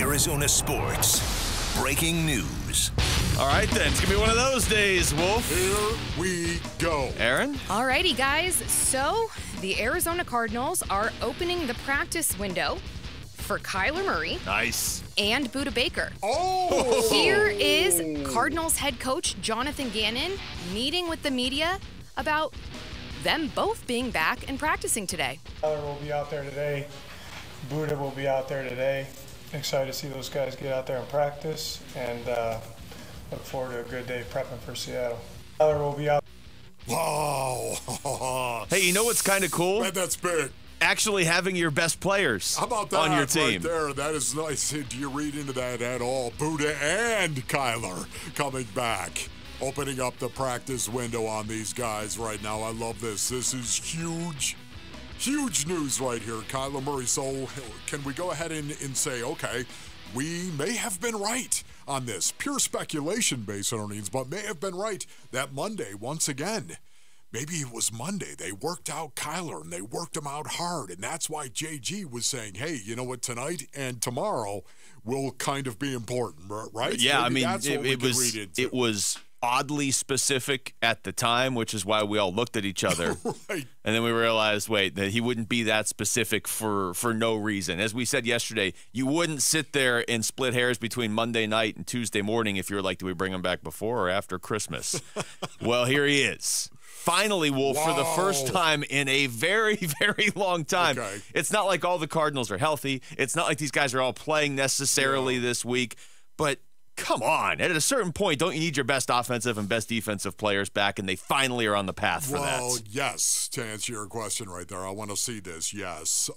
Arizona sports. Breaking news. All right, then. It's going to be one of those days, Wolf. Here we go. Aaron? All righty, guys. So, the Arizona Cardinals are opening the practice window for Kyler Murray. Nice. And Budda Baker. Oh! Here is Cardinals head coach Jonathan Gannon meeting with the media about them both being back and practicing today. Kyler will be out there today. Budda will be out there today. Excited to see those guys get out there and practice, and look forward to a good day prepping for Seattle. Kyler will be out. Wow. Hey, you know what's kind of cool? That's big. Actually having your best players How about that on your team. right there? That is nice. Do you read into that at all? Budda and Kyler coming back. Opening up the practice window on these guys right now. I love this. This is huge. Huge news right here, Kyler Murray. So can we go ahead and say, okay, we may have been right on this. Pure speculation based on earnings, but may have been right that Monday, once again. Maybe it was Monday. They worked out Kyler, and they worked him out hard, and that's why JG was saying, hey, you know what, tonight and tomorrow will kind of be important, right? Yeah, Maybe I mean, it was oddly specific at the time, which is why we all looked at each other. Right. And then we realized, wait, that he wouldn't be that specific for no reason. As we said yesterday, you wouldn't sit there and split hairs between Monday night and Tuesday morning if you were like, do we bring him back before or after Christmas? Well, here he is. Finally, Wolf, for the first time in a very, very long time. Okay. It's not like all the Cardinals are healthy. It's not like these guys are all playing necessarily this week. But come on. At a certain point, don't you need your best offensive and best defensive players back, and they finally are on the path for that? Well, yes, to answer your question right there, I want to see this, yes.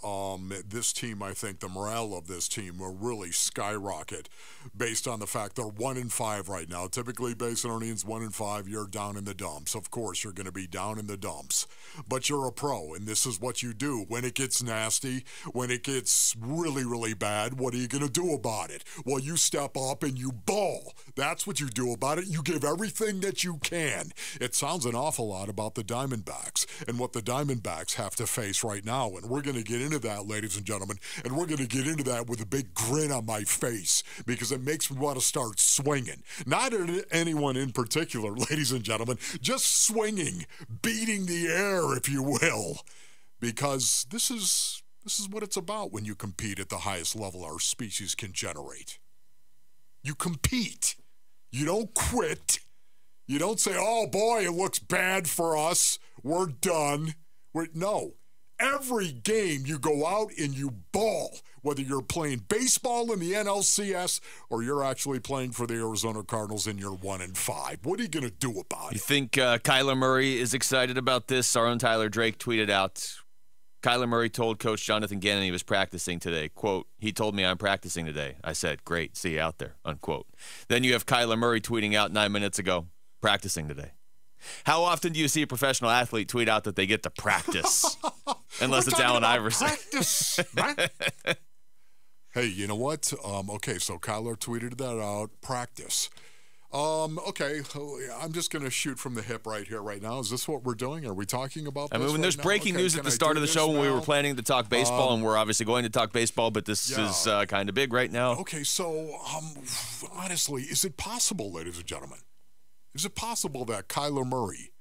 This team, I think the morale of this team will really skyrocket based on the fact they're 1-5 right now. Typically, based on earnings, 1-5, you're down in the dumps. Of course, you're going to be down in the dumps. But you're a pro, and this is what you do. When it gets nasty, when it gets really, really bad, what are you going to do about it? Well, you step up and you ball. That's what you do about it. You give everything that you can. It sounds an awful lot about the Diamondbacks and what the Diamondbacks have to face right now. And we're going to get into that, ladies and gentlemen. And we're going to get into that with a big grin on my face because it makes me want to start swinging. Not at anyone in particular, ladies and gentlemen. Just swinging, beating the air, if you will. Because this is what it's about when you compete at the highest level our species can generate. You compete. You don't quit. You don't say, oh, boy, it looks bad for us. We're done. No. Every game you go out and you ball, whether you're playing baseball in the NLCS or you're actually playing for the Arizona Cardinals and you're 1-5. What are you going to do about it? You think Kyler Murray is excited about this? Our own Tyler Drake tweeted out, Kyler Murray told Coach Jonathan Gannon he was practicing today. Quote, he told me I'm practicing today. I said, great, see you out there, unquote. Then you have Kyler Murray tweeting out 9 minutes ago, practicing today. How often do you see a professional athlete tweet out that they get to practice? Unless it's Allen Iverson. Practice, right? Hey, you know what? Okay, so Kyler tweeted that out, practice. Okay, I'm just going to shoot from the hip right here, right now. Is this what we're doing? Are we talking about this? I mean, when there's breaking news at the start of the show when we were planning to talk baseball, and we're obviously going to talk baseball, but this is kind of big right now. Okay, so honestly, is it possible, ladies and gentlemen, is it possible that Kyler Murray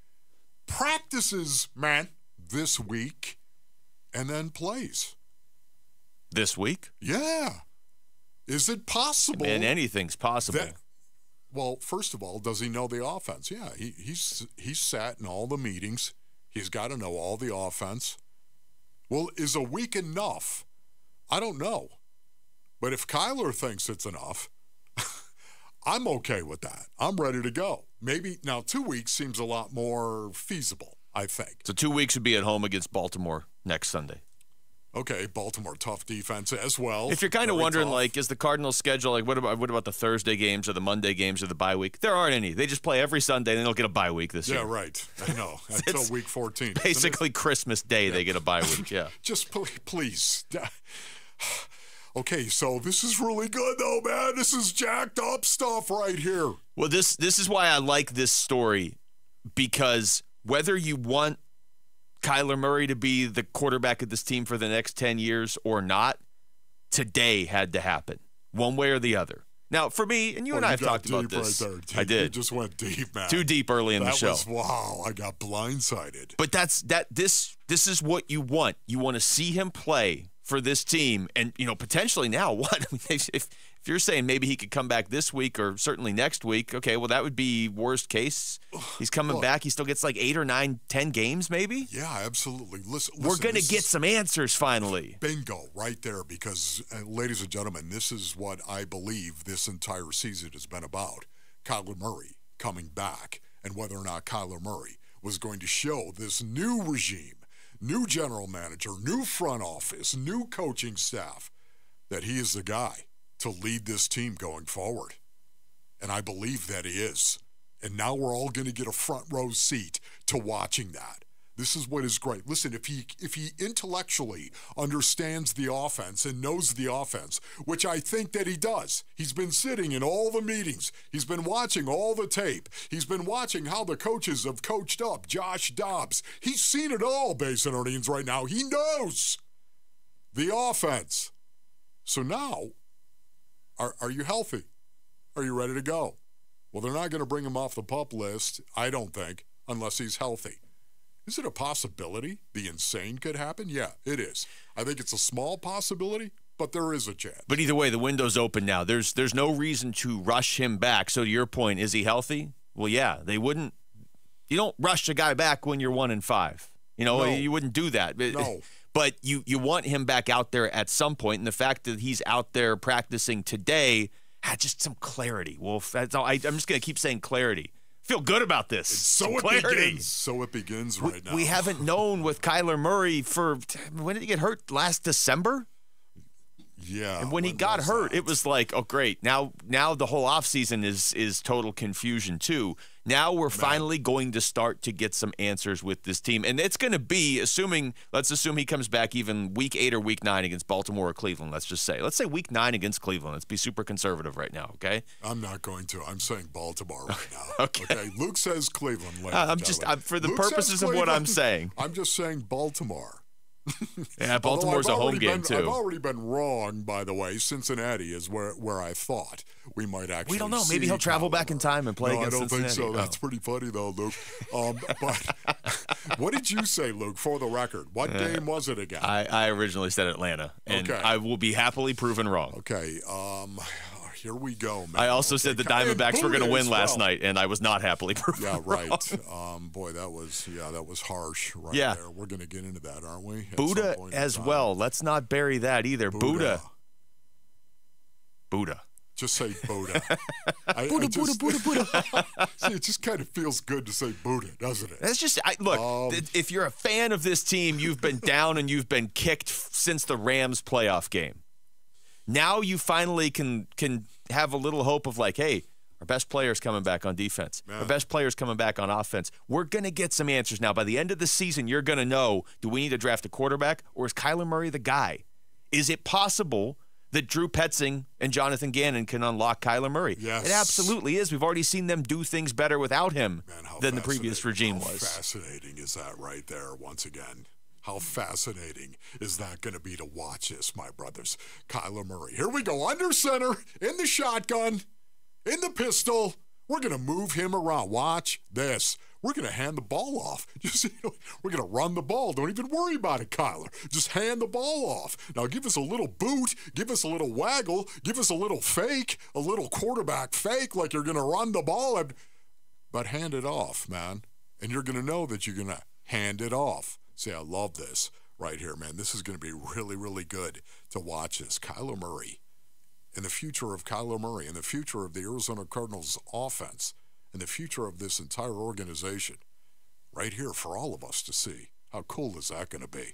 practices, man, this week and then plays? This week? Yeah. Is it possible? And anything's possible. Well, first of all, does he know the offense? Yeah, he's sat in all the meetings. He's got to know all the offense. Well, is a week enough? I don't know. But if Kyler thinks it's enough, I'm okay with that. I'm ready to go. Maybe now 2 weeks seems a lot more feasible, I think. So 2 weeks would be at home against Baltimore next Sunday. Okay, Baltimore, tough defense as well. If you're kind of wondering, tough. like, is the Cardinals schedule, like, what about the Thursday games or the Monday games or the bye week? There aren't any. They just play every Sunday, and then they'll get a bye week this year. Yeah, right. I know. Until week 14. Basically, Christmas Day, they get a bye week, yeah. Just please. Okay, so this is really good, though, man. This is jacked up stuff right here. Well, this is why I like this story, because whether you want Kyler Murray to be the quarterback of this team for the next 10 years or not, today had to happen. one way or the other. Now, for me, and you and I have talked about this. Right there. I did. You just went deep, man. Too deep early in the show. Wow, I got blindsided. But this is what you want. You want to see him play for this team, and potentially now what? If you're saying maybe he could come back this week or certainly next week, okay, well that would be worst case. He's coming back. He still gets like 8 or 9, 10 games maybe. Yeah, absolutely. Listen, we're gonna get some answers finally. Bingo, right there. Because, ladies and gentlemen, this is what I believe this entire season has been about. Kyler Murray coming back, and whether or not Kyler Murray was going to show this new regime, new general manager, new front office, new coaching staff, that he is the guy to lead this team going forward. And I believe that he is. And now we're all going to get a front row seat to watching that. This is what is great. Listen, if he intellectually understands the offense and knows the offense, which I think that he does. He's been sitting in all the meetings. He's been watching all the tape. He's been watching how the coaches have coached up Josh Dobbs. He's seen it all, Basin Earnings, right now. He knows the offense. So now, are you healthy? Are you ready to go? Well, they're not going to bring him off the PUP list, I don't think, unless he's healthy. Is it a possibility the insane could happen? Yeah, it is. I think it's a small possibility, but there is a chance. But either way, the window's open now. There's no reason to rush him back. So to your point, is he healthy? Well, yeah, they wouldn't. You don't rush a guy back when you're 1-5. No. You wouldn't do that. No. But you want him back out there at some point, and the fact that he's out there practicing today had just some clarity. Wolf, that's all. I'm just going to keep saying clarity. Feel good about this. So it begins right now. We haven't known with Kyler Murray when did he get hurt? Last December? Yeah. And when he got hurt, it was like, oh, great. Now the whole offseason is total confusion, too. Now we're finally going to start to get some answers with this team. And it's going to be, let's assume he comes back even week 8 or week 9 against Baltimore or Cleveland, let's say week 9 against Cleveland. Let's be super conservative right now, okay? I'm not going to. I'm saying Baltimore right now. Okay. Luke says Cleveland. For the purposes of what I'm saying. I'm just saying Baltimore. Yeah, Baltimore's a home game, too. I've already been wrong, by the way. Cincinnati is where I thought we might actually We don't know. Maybe he'll travel back in time and play against Cincinnati. I don't think so. That's pretty funny, though, Luke. But what did you say, Luke, for the record? What game was it again? I originally said Atlanta, and I will be happily proven wrong. Okay. Here we go, man. I also said the Diamondbacks were going to win last night, and I was not happily proven wrong. Right. Boy, that was harsh right there. We're going to get into that, aren't we? Budda as well. Let's not bury that either. Budda. Just say Budda. Budda. See, it just kind of feels good to say Budda, doesn't it? That's just look. If you're a fan of this team, you've been down and you've been kicked since the Rams playoff game. Now you finally can have a little hope of like, hey, our best player's coming back on defense. Man. Our best player's coming back on offense. We're going to get some answers now. By the end of the season, you're going to know, do we need to draft a quarterback or is Kyler Murray the guy? Is it possible that Drew Petzing and Jonathan Gannon can unlock Kyler Murray? Yes. It absolutely is. We've already seen them do things better without him than the previous regime was. How fascinating is that right there once again? How fascinating is that going to be to watch this, my brothers? Kyler Murray. Here we go. Under center, in the shotgun, in the pistol. We're going to move him around. Watch this. We're going to hand the ball off. We're going to run the ball. Don't even worry about it, Kyler. Just hand the ball off. Now give us a little boot. Give us a little waggle. Give us a little fake, a little quarterback fake like you're going to run the ball. But hand it off, man. And you're going to know that you're going to hand it off. See, I love this right here, man. This is going to be really, really good to watch this. Kyler Murray and the future of Kyler Murray and the future of the Arizona Cardinals offense and the future of this entire organization right here for all of us to see. How cool is that going to be?